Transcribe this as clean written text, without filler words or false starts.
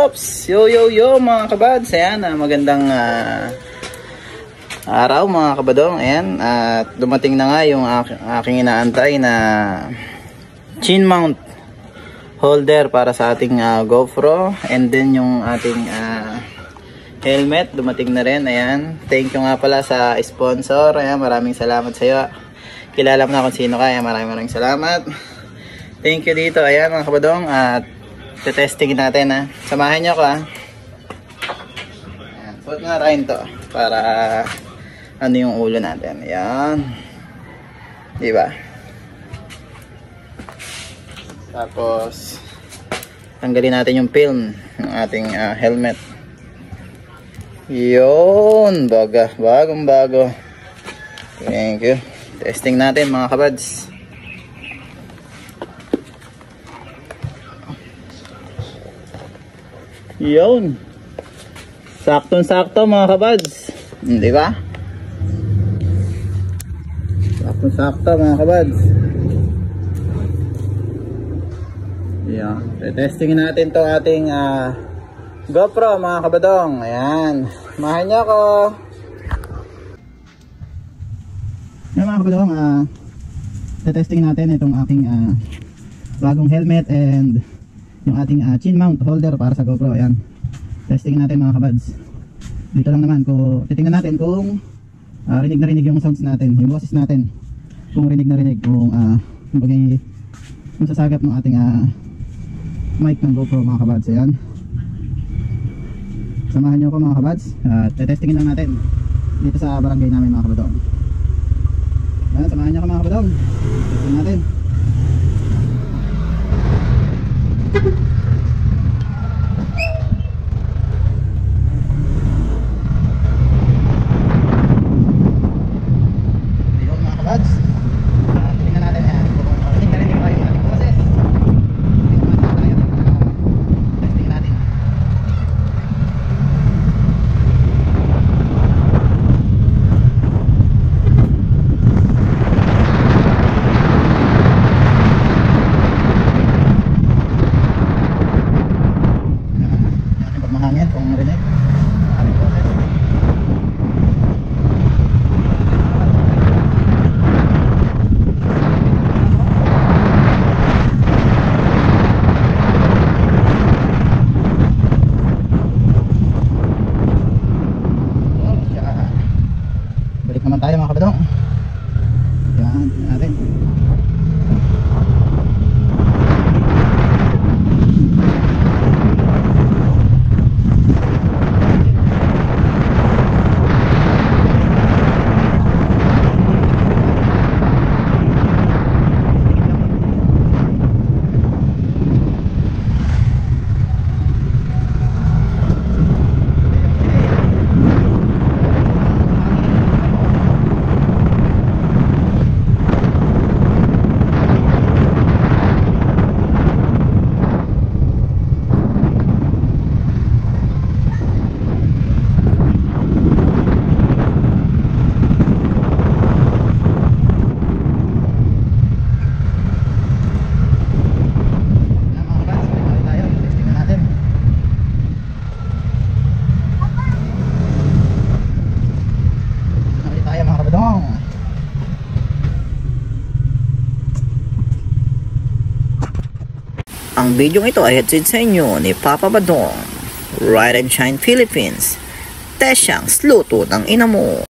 Ops! Yo mga kabads. Ayan, magandang araw mga kabadong. Ayan, at dumating na nga yung aking inaantay na chin mount holder para sa ating GoPro. And then yung ating helmet, dumating na rin. Ayan, thank you nga pala sa sponsor. Ayan, maraming salamat sa iyo. Kilala mo na kung sino ka. Ayan, maraming salamat. Thank you dito. Ayan mga kabadong, at testing natin ha. Samahan nyo ko ha. Ayan, suot nga rin to para ano yung ulo natin. Ayan, diba? Tapos tanggalin natin yung film ng ating helmet. Yun, bagong bago. Thank you. Testing natin mga kabads. Yun, saktong-sakto mga kabads, di ba? Saktong-sakto mga kabads. Yan, testingin natin to ating GoPro mga kabadong. Ayan, samahan niyo ako. Yan mga kabadong, testingin natin itong aking bagong helmet and yung ating chin mount holder para sa GoPro. Ayan, testingin natin mga kabads. Dito lang naman, titingnan natin kung rinig na rinig yung sounds natin, yung boses natin, kung rinig na rinig, kung sasagap ng ating mic ng GoPro mga kabads. Ayan, samahan nyo ako mga kabads, testingin lang natin dito sa barangay namin mga kabadong. Ayan, samahan nyo ako mga kabadong, testingin natin. Balik naman tayo mga kabadong. Yan, tingnan natin. Ang video ito ay hatid sa inyo ni Papa Badong, Ride and Shine Philippines. Tesyang sluto ng ina mo.